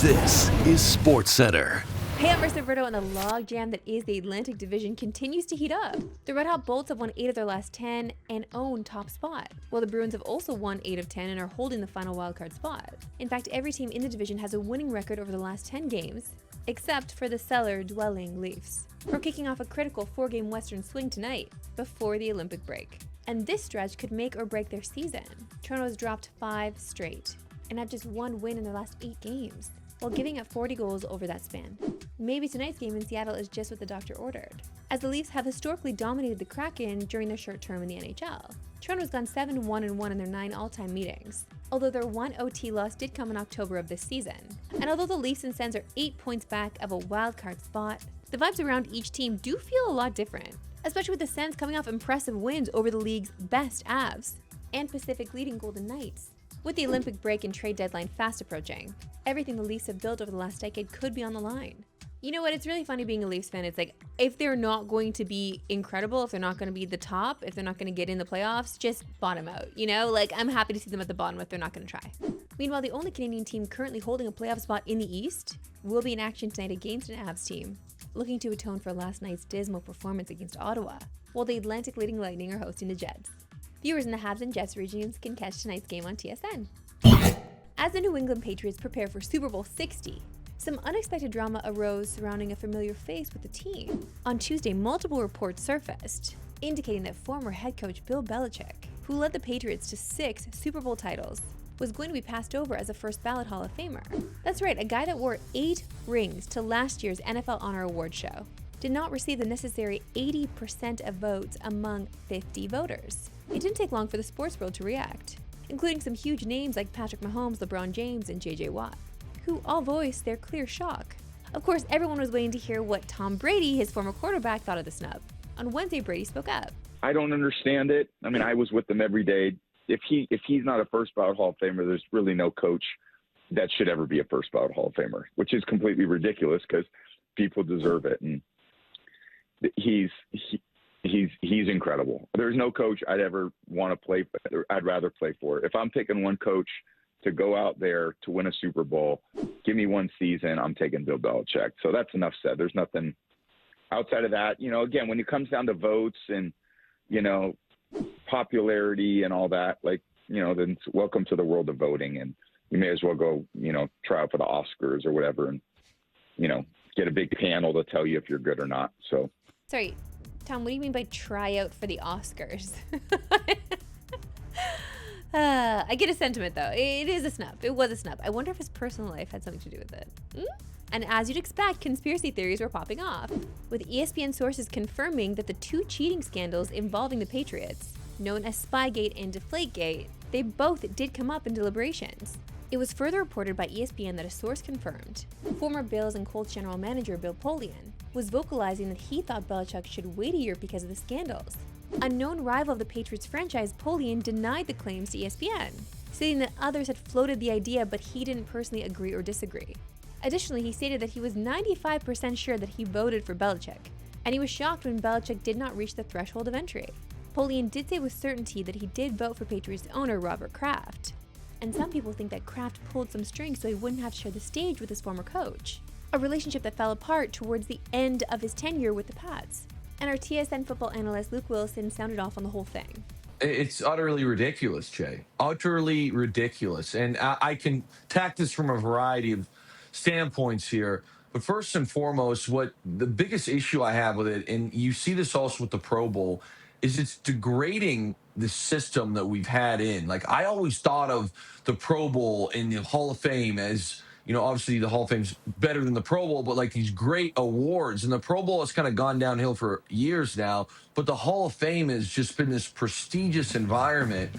This is Sportscentre. Hey, I'm Roberto, and the logjam that is the Atlantic Division continues to heat up. The Red Hot Bolts have won 8 of their last 10 and own top spot, while the Bruins have also won 8 of 10 and are holding the final wildcard spot. In fact, every team in the division has a winning record over the last 10 games, except for the cellar-dwelling Leafs, who are kicking off a critical 4-game Western swing tonight, before the Olympic break. And this stretch could make or break their season. Toronto has dropped 5 straight, and have just 1 win in their last 8 games, while giving up 40 goals over that span. Maybe tonight's game in Seattle is just what the doctor ordered, as the Leafs have historically dominated the Kraken during their short term in the NHL. Toronto's gone 7-1-1 in their 9 all-time meetings, although their 1 OT loss did come in October of this season. And although the Leafs and Sens are 8 points back of a wildcard spot, the vibes around each team do feel a lot different, especially with the Sens coming off impressive wins over the league's best Avs and Pacific leading Golden Knights. With the Olympic break and trade deadline fast approaching, everything the Leafs have built over the last decade could be on the line. You know what, it's really funny being a Leafs fan. It's like, if they're not going to be incredible, if they're not going to be the top, if they're not going to get in the playoffs, just bottom out, you know? Like, I'm happy to see them at the bottom if they're not going to try. Meanwhile, the only Canadian team currently holding a playoff spot in the East will be in action tonight against an Avs team, looking to atone for last night's dismal performance against Ottawa, while the Atlantic leading Lightning are hosting the Jets. Viewers in the Habs and Jets regions can catch tonight's game on TSN. As the New England Patriots prepare for Super Bowl 60, some unexpected drama arose surrounding a familiar face with the team. On Tuesday, multiple reports surfaced, indicating that former head coach Bill Belichick, who led the Patriots to 6 Super Bowl titles, was going to be passed over as a first-ballot Hall of Famer. That's right, a guy that wore 8 rings to last year's NFL Honor Award show did not receive the necessary 80% of votes among 50 voters. It didn't take long for the sports world to react, including some huge names like Patrick Mahomes, LeBron James, and JJ Watt, who all voiced their clear shock. Of course, everyone was waiting to hear what Tom Brady, his former quarterback, thought of the snub. On Wednesday, Brady spoke up. I don't understand it. I mean, I was with them every day. If he's not a first-ballot Hall of Famer, there's really no coach that should ever be a first-ballot Hall of Famer, which is completely ridiculous because people deserve it. And he's incredible. There's no coach I'd ever want to play for. I'd rather play for. If I'm picking one coach to go out there to win a Super Bowl, give me one season, I'm taking Bill Belichick. So that's enough said. There's nothing outside of that. You know, again, when it comes down to votes and, you know, popularity and all that, like, you know, then welcome to the world of voting, and you may as well go, you know, try out for the Oscars or whatever and, you know, get a big panel to tell you if you're good or not. So. Sorry, Tom, what do you mean by try out for the Oscars? I get a sentiment, though. It is a snub. It was a snub. I wonder if his personal life had something to do with it. And as you'd expect, conspiracy theories were popping off, with ESPN sources confirming that the 2 cheating scandals involving the Patriots, known as Spygate and Deflategate, they both did come up in deliberations. It was further reported by ESPN that a source confirmed former Bills and Colts general manager Bill Polian was vocalizing that he thought Belichick should wait a year because of the scandals. A known rival of the Patriots franchise, Polian, denied the claims to ESPN, stating that others had floated the idea but he didn't personally agree or disagree. Additionally, he stated that he was 95% sure that he voted for Belichick, and he was shocked when Belichick did not reach the threshold of entry. Polian did say with certainty that he did vote for Patriots owner Robert Kraft, and some people think that Kraft pulled some strings so he wouldn't have to share the stage with his former coach, a relationship that fell apart towards the end of his tenure with the Pats. And our TSN football analyst Luke Wilson sounded off on the whole thing. It's utterly ridiculous, Jay. Utterly ridiculous. And I can tack this from a variety of standpoints here. But first and foremost, what the biggest issue I have with it, and you see this also with the Pro Bowl, is it's degrading the system that we've had in. Like, I always thought of the Pro Bowl and the Hall of Fame as, you know, obviously the Hall of Fame's better than the Pro Bowl, but like these great awards. And the Pro Bowl has kind of gone downhill for years now. But the Hall of Fame has just been this prestigious environment.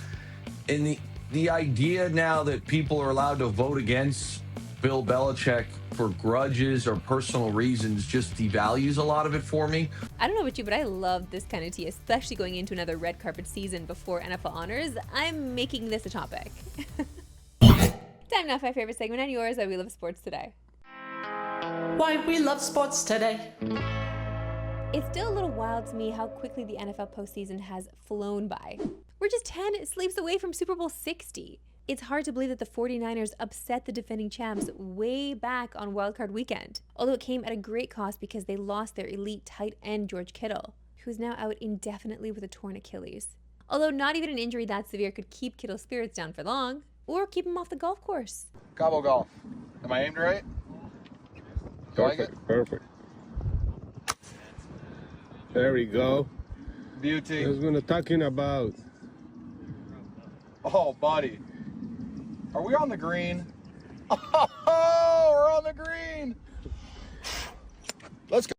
And the idea now that people are allowed to vote against Bill Belichick for grudges or personal reasons just devalues a lot of it for me. I don't know about you, but I love this kind of tea, especially going into another red carpet season before NFL honors. I'm making this a topic. Time now for my favorite segment and yours, Why We Love Sports Today. Why we love sports today. It's still a little wild to me how quickly the NFL postseason has flown by. We're just 10 sleeps away from Super Bowl 60. It's hard to believe that the 49ers upset the defending champs way back on wildcard weekend, although it came at a great cost because they lost their elite tight end George Kittle, who's now out indefinitely with a torn Achilles. Although not even an injury that severe could keep Kittle's spirits down for long, or keep him off the golf course. Cabo golf. Am I aimed right? Perfect, perfect. There we go. Beauty. That's what I'm talking about. Oh, buddy. Are we on the green? Oh, we're on the green. Let's go.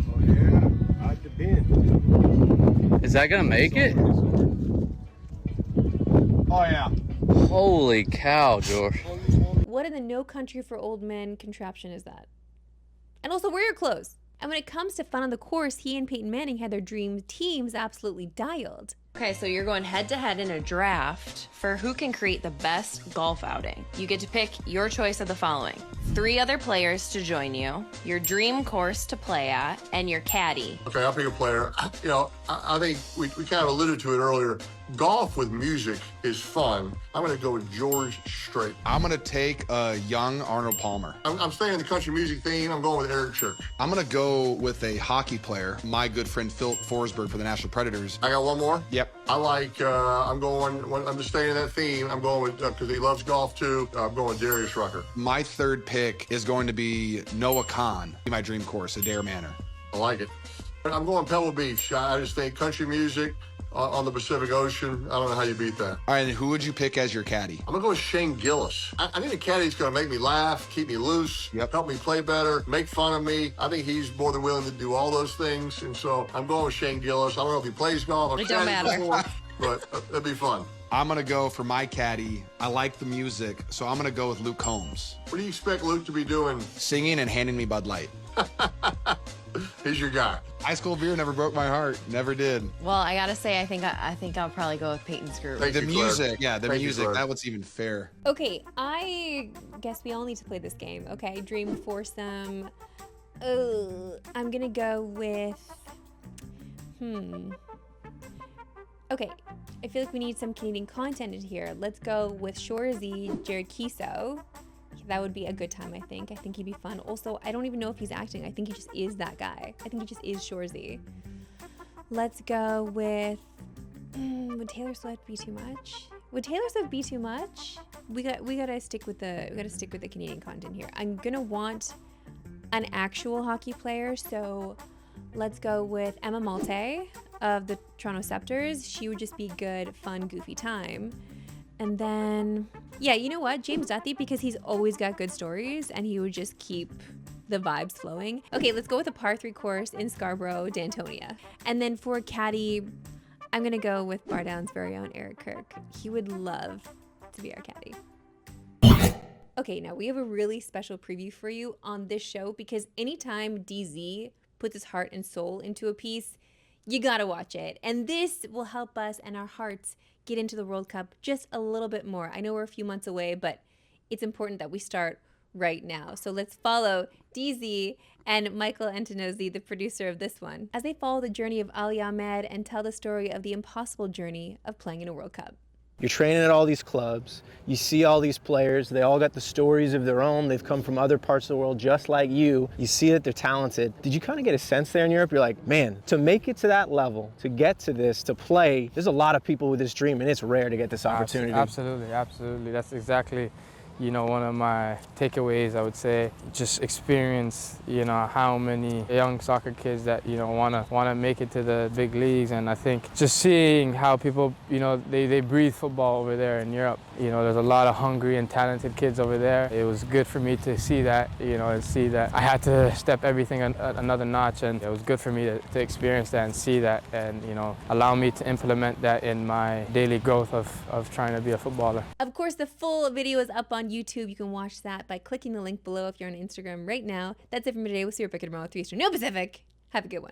Oh yeah, at the pin. Is that gonna make it? Oh, yeah. Holy cow, George. What in the No Country for Old Men contraption is that? And also, wear your clothes. And when it comes to fun on the course, he and Peyton Manning had their dream teams absolutely dialed. Okay, so you're going head to head in a draft for who can create the best golf outing. You get to pick your choice of the following: 3 other players to join you, your dream course to play at, and your caddy. Okay, I'll pick a player. You know, I think we kind of alluded to it earlier. Golf with music is fun. I'm going to go with George Strait. I'm going to take a young Arnold Palmer. I'm staying in the country music theme. I'm going with Eric Church. I'm going to go with a hockey player, my good friend Phil Forsberg for the Nashville Predators. I got one more. Yep. I like, I'm just staying in that theme. I'm going with, because he loves golf too, I'm going with Darius Rucker. My third pick is going to be Noah Khan, my dream course, Adair Manor. I like it. I'm going Pebble Beach. I just think country music on the Pacific Ocean. I don't know how you beat that. All right, and who would you pick as your caddy? I'm going to go with Shane Gillis. I think a caddy's going to make me laugh, keep me loose, help me play better, make fun of me. I think he's more than willing to do all those things. And so I'm going with Shane Gillis. I don't know if he plays golf. It don't matter. Before, but it'd be fun. I'm going to go for my caddy. I like the music, so I'm going to go with Luke Combs. What do you expect Luke to be doing? Singing and handing me Bud Light. He's your guy. High school beer never broke my heart. Never did. Well, I gotta say, I think I'll probably go with Peyton's group. Thank The you, Claire. music, yeah, the Thank you, music. Claire. That was even fair. Okay, I guess we all need to play this game. Okay, Dream Foursome. I'm gonna go with... Okay, I feel like we need some Canadian content in here. Let's go with Shorzy Jared Kiso. That would be a good time, I think. I think he'd be fun. Also, I don't even know if he's acting. I think he just is that guy. I think he just is Shorzy. Let's go with... would Taylor Swift be too much? Would Taylor Swift be too much? We gotta stick with the Canadian content here. I'm gonna want an actual hockey player, so let's go with Emma Malte of the Toronto Scepters. She would just be good, fun, goofy time. And then, yeah, you know what? James Duthie, because he's always got good stories and he would just keep the vibes flowing. Okay, let's go with a par 3 course in Scarborough, Dantonia. And then for caddy, I'm going to go with Bardown's very own Eric Kirk. He would love to be our caddy. Okay, now we have a really special preview for you on this show because anytime DZ puts his heart and soul into a piece, you gotta watch it. And this will help us and our hearts get into the World Cup just a little bit more. I know we're a few months away, but it's important that we start right now. So let's follow DZ and Michael Antonozzi, the producer of this one, as they follow the journey of Ali Ahmed and tell the story of the impossible journey of playing in a World Cup. You're training at all these clubs, you see all these players, they all got the stories of their own, they've come from other parts of the world just like you see that they're talented. Did you kind of get a sense there in Europe? You're like, man, to make it to that level, to get to this, to play, there's a lot of people with this dream and it's rare to get this opportunity. Absolutely, absolutely. That's exactly, one of my takeaways, I would say. Just experience, how many young soccer kids that, wanna make it to the big leagues. And I think just seeing how people, they breathe football over there in Europe. There's a lot of hungry and talented kids over there. It was good for me to see that, and see that I had to step everything another notch. And it was good for me to experience that and see that and, allow me to implement that in my daily growth of trying to be a footballer. Of course, the full video is up on YouTube. You can watch that by clicking the link below if you're on Instagram right now. That's it from today. We'll see you back tomorrow at 3 Eastern, no Pacific. Have a good one.